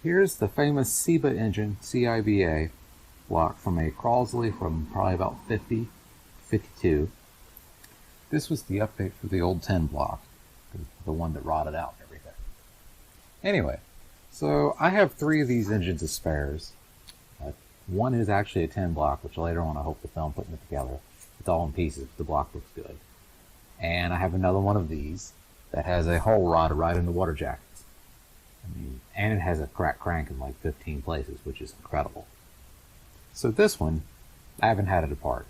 Here's the famous CIBA engine, CIBA block from a Crosley from probably about 50, 52. This was the update for the old 10 block, the one that rotted out and everything. Anyway, so I have 3 of these engines as spares. One is actually a 10 block, which later on I hope to film putting it together. It's all in pieces. The block looks good. And I have another one of these that has a hole rotted right in the water jackets. And it has a cracked crank in like 15 places, which is incredible. So this one, I haven't had it apart.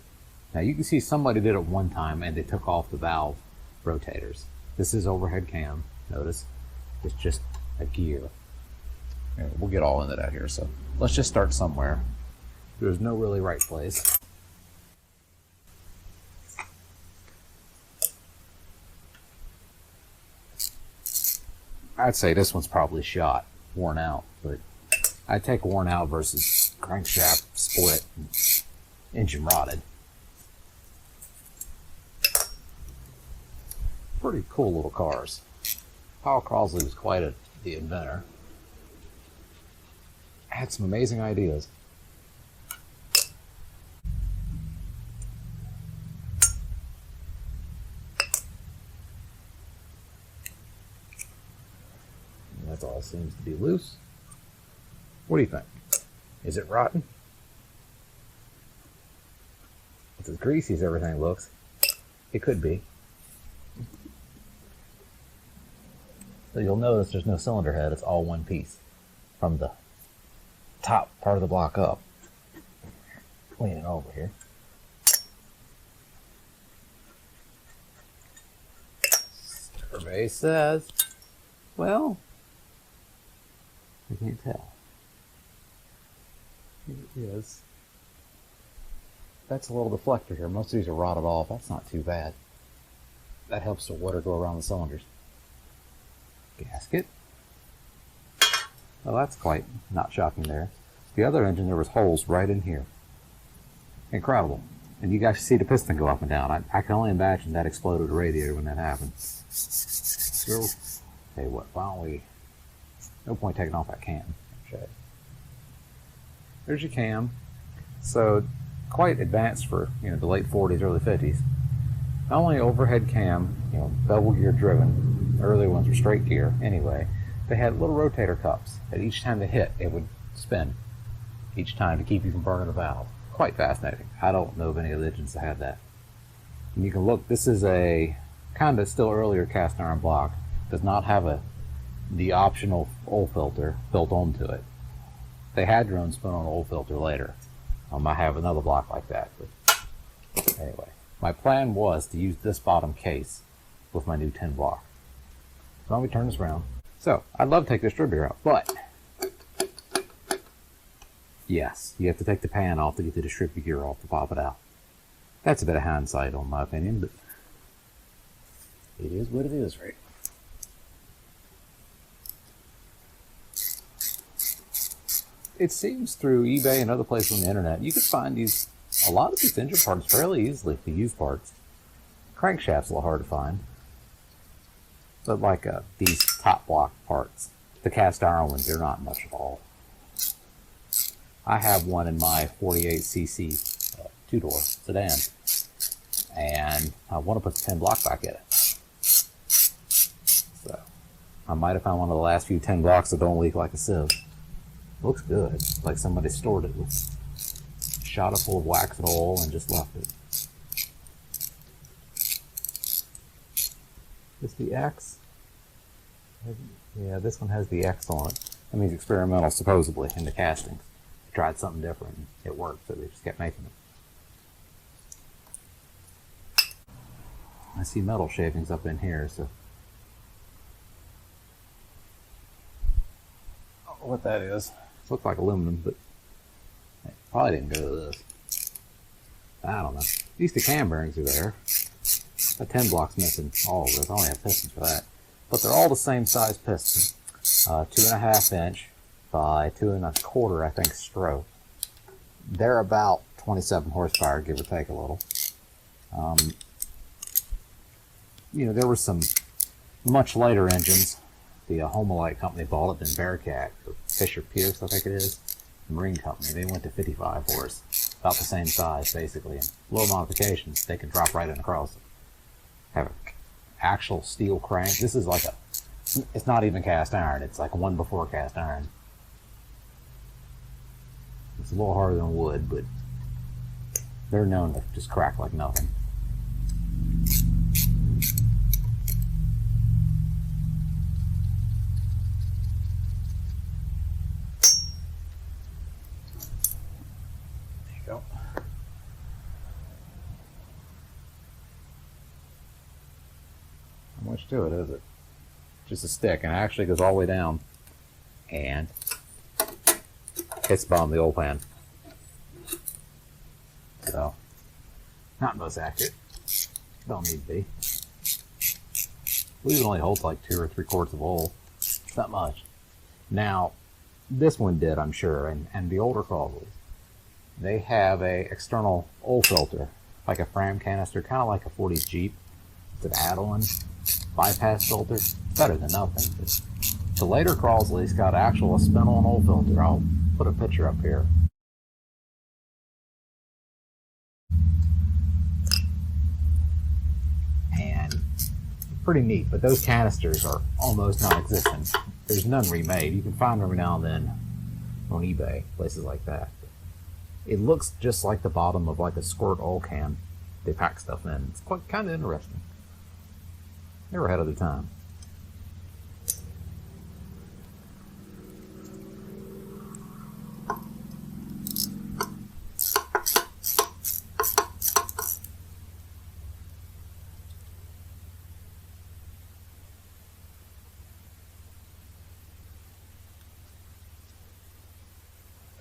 Now you can see somebody did it one time and they took off the valve rotators. This is overhead cam, notice. It's just a gear. Anyway, we'll get all into that here, so let's just start somewhere. There's no really right place. I'd say this one's probably shot, worn out, but I'd take worn out versus crankshaft split and engine rotted. Pretty cool little cars. Paul Crosley was quite the inventor. Had some amazing ideas. That all seems to be loose. What do you think? Is it rotten? It's as greasy as everything looks. It could be. So you'll notice there's no cylinder head. It's all one piece from the top part of the block up. Clean it over here. Survey says, well, I can't tell. It is. That's a little deflector here. Most of these are rotted off. That's not too bad. That helps the water go around the cylinders. Gasket. Well, that's quite not shocking there. The other engine, there was holes right in here. Incredible. And you guys see the piston go up and down. I can only imagine that exploded a radiator when that happened. So, hey, what? Why don't we? No point taking off that cam. Okay. There's your cam. So quite advanced for the late 40s, early 50s. Not only overhead cam, bevel gear driven. The earlier ones were straight gear. Anyway, they had little rotator cups that each time they hit, it would spin. Each time to keep you from burning the valve. Quite fascinating. I don't know of any of the engines that had that. And you can look. This is a kind of still earlier cast iron block. Does not have the optional oil filter built onto it. They had their own spin-on oil filter later. I have another block like that. But anyway, my plan was to use this bottom case with my new 10 block. So let me turn this around. So I'd love to take this distributor out, but yes, you have to take the pan off to get the distributor gear off to pop it out. That's a bit of hindsight on my opinion, but it is what it is, right? It seems through eBay and other places on the internet, you can find a lot of these engine parts fairly easily, the used parts. Crankshaft's a little hard to find. But like these top block parts, the cast iron ones, they're not much at all. I have one in my 48cc two-door sedan, and I want to put the 10 block back in it. So I might have found one of the last few 10 blocks that don't leak like a sieve. Looks good, like somebody stored it with shot it full of wax and oil and just left it. Is the X? Yeah, this one has the X on it. That means experimental, supposedly, in the castings. They tried something different and it worked, so they just kept making it. I see metal shavings up in here, so I don't know what that is. It looks like aluminum, but it probably didn't go to this. I don't know. At least the cam bearings are there. That 10 block's missing all of it. I only have pistons for that. But they're all the same size piston. 2.5 inch by 2.25, I think, stroke. They're about 27 horsepower, give or take a little. There were some much later engines. The Homelite company bought it, then Bearcat, for Fisher Pierce, I think it is, the marine company. They went to 55 horse, about the same size basically, and little modifications. They can drop right in across it. Have an actual steel crank. This is like it's not even cast iron. It's like one before cast iron. It's a little harder than wood, but they're known to just crack like nothing. There you go. Not much to it, is it? Just a stick, and it actually goes all the way down and hits the bottom of the oil pan. So, not most accurate. Don't need to be. I believe it only holds like 2 or 3 quarts of oil. It's not much. Now, this one did, I'm sure, and the older Crosleys, they have a external oil filter, like a Fram canister, kind of like a 40s Jeep. It's an add-on bypass filter. Better than nothing. But the later Crosley's got actual spin-on oil filter. I'll put a picture up here. And pretty neat, but those canisters are almost non-existent. There's none remade. You can find them every now and then on eBay, places like that. It looks just like the bottom of like a squirt oil can. They pack stuff in. It's quite kind of interesting. They were ahead of their time.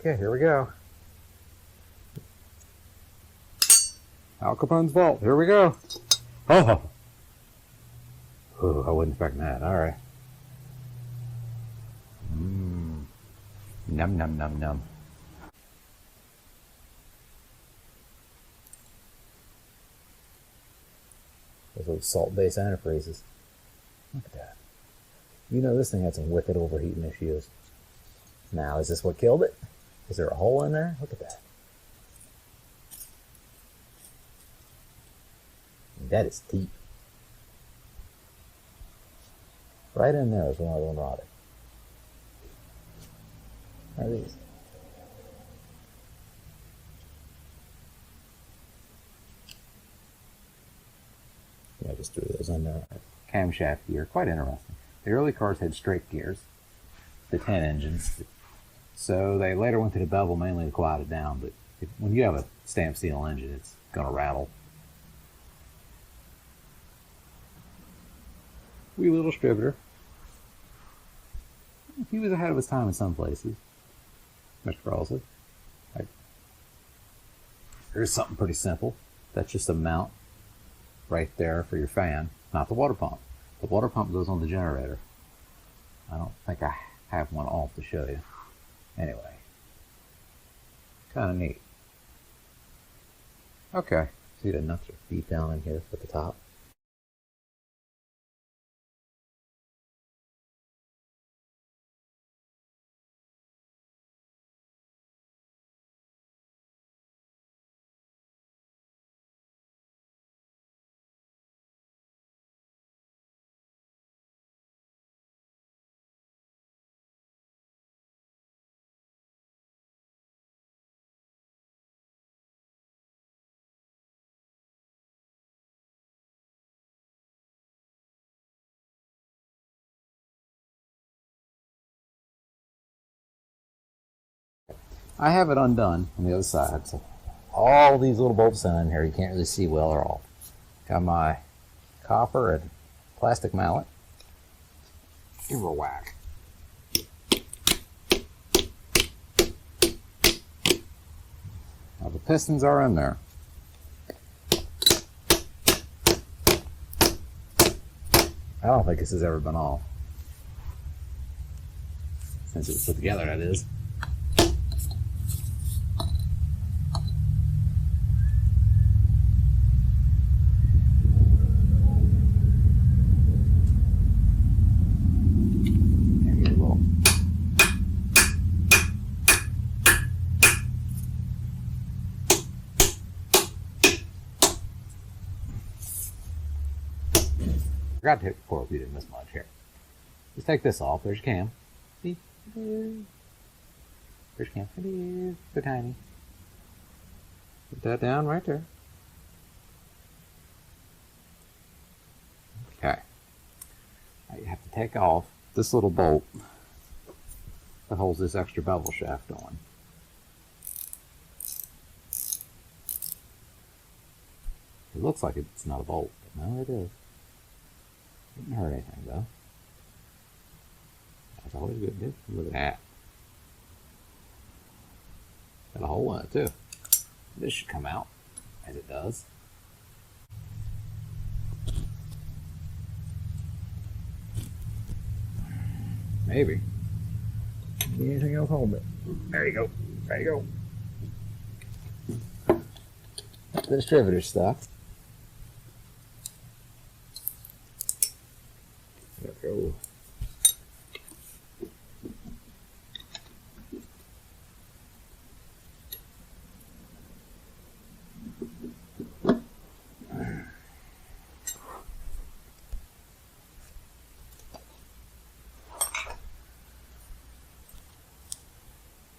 Okay, here we go. Al Capone's vault. Here we go. Oh, I wasn't expecting that. All right. Num, num, num, num. Those salt-based antifreezes. Look at that. You know this thing had some wicked overheating issues. Now, is this what killed it? Is there a hole in there? Look at that. That is deep. Right in there is one of them rotted. What are these? Yeah, I just threw those in there. Camshaft gear, quite interesting. The early cars had straight gears, the 10 engines. So they later went to the bevel mainly to quiet it down, but when you have a stamped steel engine, it's going to rattle. Wee little distributor. He was ahead of his time in some places, Mr. Crosley. Here's something pretty simple. That's just a mount right there for your fan, not the water pump. The water pump goes on the generator. I don't think I have one off to show you. Anyway, kind of neat. Okay, see the nuts are deep down in here at the top. I have it undone on the other side, so all these little bolts in here you can't really see well at all. Got my copper and plastic mallet. Give her a whack. Now the pistons are in there. I don't think this has ever been off. Since it was put together, that is. Forgot to hit record if you didn't miss much. Here, just take this off. There's your cam. See? There's your cam. It is so tiny. Put that down right there. Okay. Now you have to take off this little bolt that holds this extra bevel shaft on. It looks like it's not a bolt, but no, it is. Didn't hurt anything though. That's always good, dude. Look at that. Got a hole in it too. This should come out, as it does. Maybe. Anything else hold it? There you go. There you go. The distributor stuck. There we go.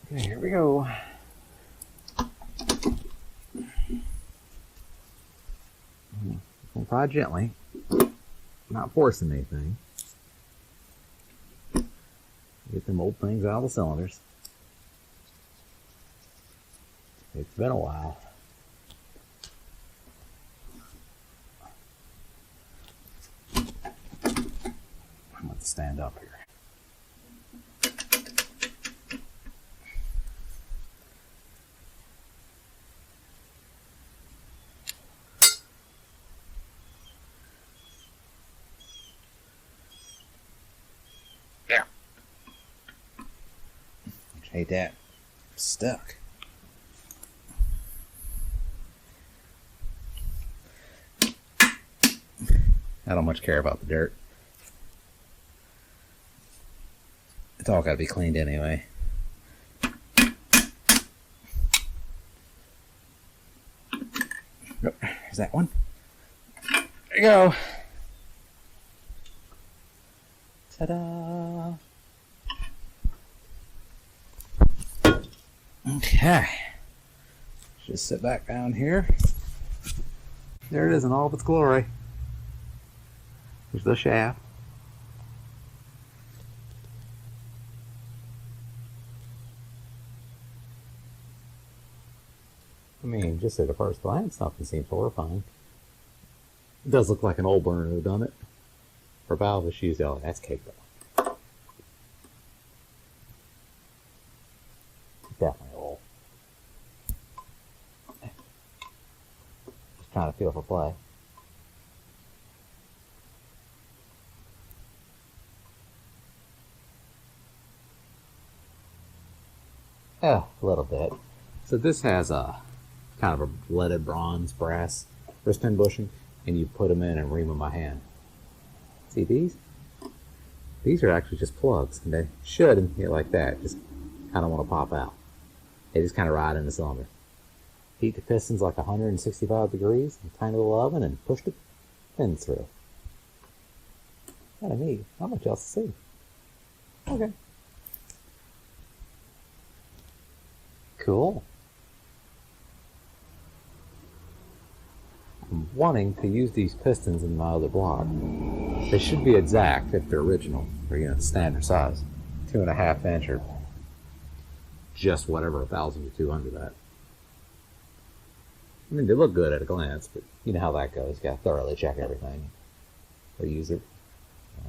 Okay, here we go. Apply gently, not forcing anything. Get them old things out of the cylinders. It's been a while. I'm going to stand up here. There. Hate that. I'm stuck. I don't much care about the dirt. It's all got to be cleaned anyway. Oh, there's that one. There you go. Ta-da! Okay. Just sit back down here. There it is in all of its glory. There's the shaft. I mean, just at a first glance, nothing seems horrifying. It does look like an old burner who done it. For valve issues, oh, that's caked up. Definitely old. Just trying to feel for play. Yeah, a little bit. So this has a kind of a leaded bronze brass wristband bushing, and you put them in and ream them by hand. See these? These are actually just plugs, and they should, like that, just kind of want to pop out. They just kind of ride in the cylinder. Heat the pistons like 165 degrees, in a tiny little oven, and push the pins through. Kind of neat. Not much else to see. Okay. Cool. I'm wanting to use these pistons in my other block. They should be exact if they're original, or standard size, 2.5 inch or just whatever 1,000 to 200 that. I mean, they look good at a glance, but you know how that goes. You got to thoroughly check everything. Reuse it.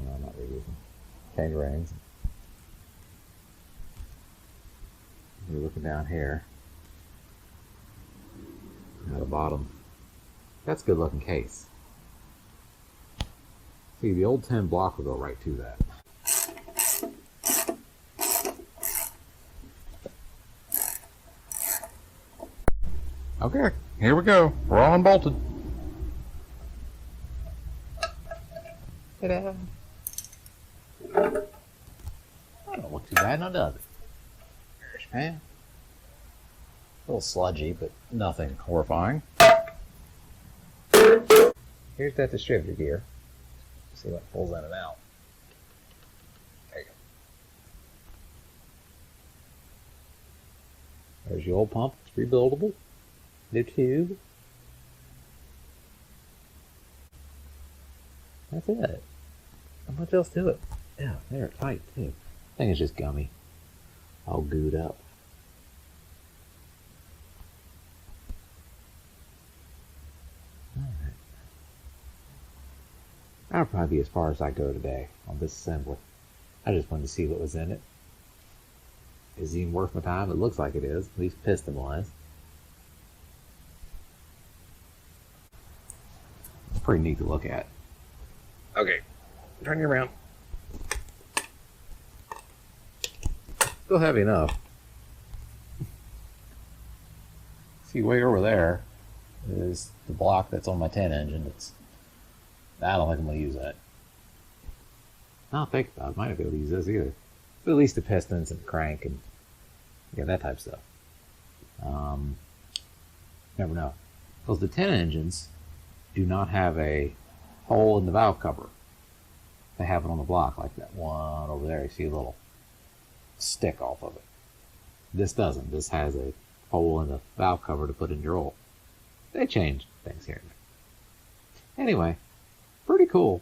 No, I'm not reusing. Change rings. You're looking down here at the bottom. That's a good looking case. See, the old 10 block will go right to that. Okay, here we go. We're all unbolted. Ta-da! That don't look too bad, now does it? There's pan. A little sludgy, but nothing horrifying. Here's that distributor gear. See what pulls in and out. There you go. There's your old pump. It's rebuildable. New tube. That's it. Not much else to it. Yeah, they're tight too. I think it's just gummy. All gooed up. Alright. That'll probably be as far as I go today on this assembly. I just wanted to see what was in it. Is it even worth my time? It looks like it is, at least piston wise. It's pretty neat to look at. Okay, turn you around. Still heavy enough. See, way over there is the block that's on my 10 engine. I don't think I'm going to use that. I don't think I might not be able to use this either. But at least the pistons and the crank and that type of stuff. Never know. Because the 10 engines do not have a hole in the valve cover. They have it on the block like that one over there. You see a little stick off of it. This doesn't. This has a hole in the valve cover to put in your oil. They changed things here and there. Anyway, pretty cool.